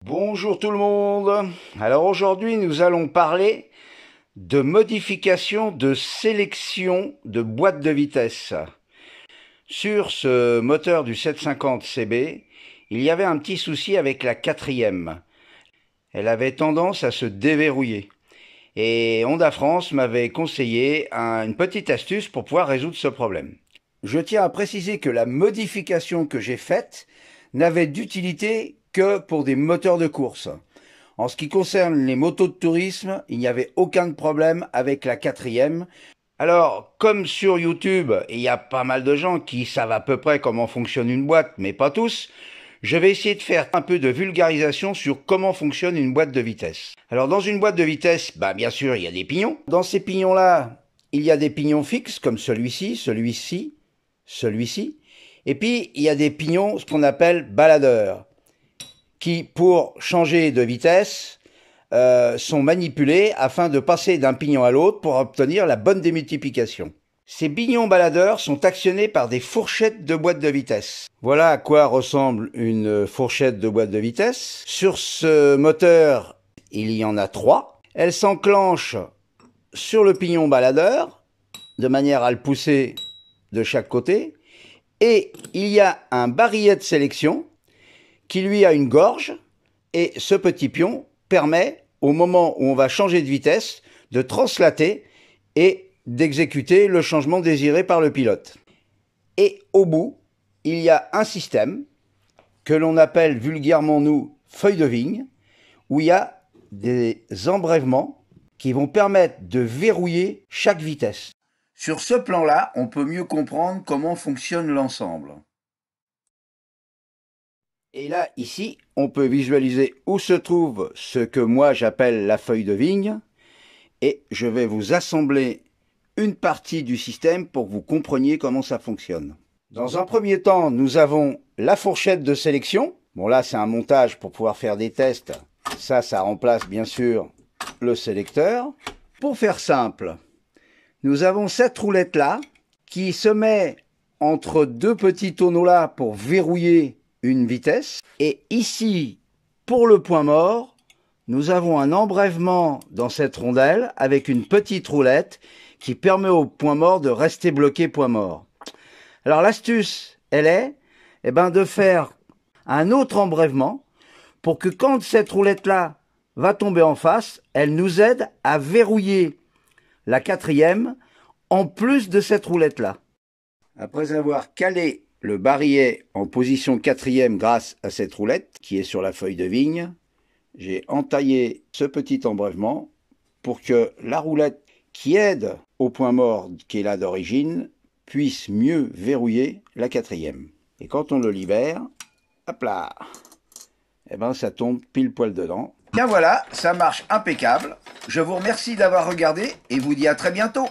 Bonjour tout le monde. Alors aujourd'hui nous allons parler de modification de sélection de boîte de vitesse. Sur ce moteur du 750 CB, il y avait un petit souci avec la quatrième. Elle avait tendance à se déverrouiller. Et Honda France m'avait conseillé une petite astuce pour pouvoir résoudre ce problème. Je tiens à préciser que la modification que j'ai faite n'avait d'utilité que pour des moteurs de course. En ce qui concerne les motos de tourisme, il n'y avait aucun problème avec la quatrième. Alors, comme sur YouTube, il y a pas mal de gens qui savent à peu près comment fonctionne une boîte, mais pas tous, je vais essayer de faire un peu de vulgarisation sur comment fonctionne une boîte de vitesse. Alors, dans une boîte de vitesse, bien sûr, il y a des pignons. Dans ces pignons-là, il y a des pignons fixes, comme celui-ci, celui-ci, celui-ci. Et puis, il y a des pignons, ce qu'on appelle baladeurs, qui, pour changer de vitesse, sont manipulés afin de passer d'un pignon à l'autre pour obtenir la bonne démultiplication. Ces pignons baladeurs sont actionnés par des fourchettes de boîte de vitesse. Voilà à quoi ressemble une fourchette de boîte de vitesse. Sur ce moteur, il y en a 3. Elles s'enclenchent sur le pignon baladeur, de manière à le pousser de chaque côté. Et il y a un barillet de sélection qui lui a une gorge, et ce petit pion permet, au moment où on va changer de vitesse, de translater et d'exécuter le changement désiré par le pilote. Et au bout, il y a un système que l'on appelle vulgairement nous feuille de vigne, où il y a des embrèvements qui vont permettre de verrouiller chaque vitesse. Sur ce plan-là, on peut mieux comprendre comment fonctionne l'ensemble. Et là, ici, on peut visualiser où se trouve ce que moi j'appelle la feuille de vigne. Et je vais vous assembler une partie du système pour que vous compreniez comment ça fonctionne. Dans un premier temps, nous avons la fourchette de sélection. Bon là, c'est un montage pour pouvoir faire des tests. Ça remplace bien sûr le sélecteur. Pour faire simple, nous avons cette roulette-là qui se met entre deux petits tonneaux-là pour verrouiller une vitesse. Et ici, pour le point mort, nous avons un embrèvement dans cette rondelle avec une petite roulette qui permet au point mort de rester bloqué point mort. Alors l'astuce, elle est de faire un autre embrèvement pour que quand cette roulette-là va tomber en face, elle nous aide à verrouiller la quatrième en plus de cette roulette-là. Après avoir calé le barillet en position quatrième grâce à cette roulette qui est sur la feuille de vigne, j'ai entaillé ce petit embrèvement pour que la roulette qui aide au point mort qui est là d'origine puisse mieux verrouiller la quatrième. Et quand on le libère, hop là, ça tombe pile poil dedans. Bien voilà, ça marche impeccable. Je vous remercie d'avoir regardé et vous dis à très bientôt.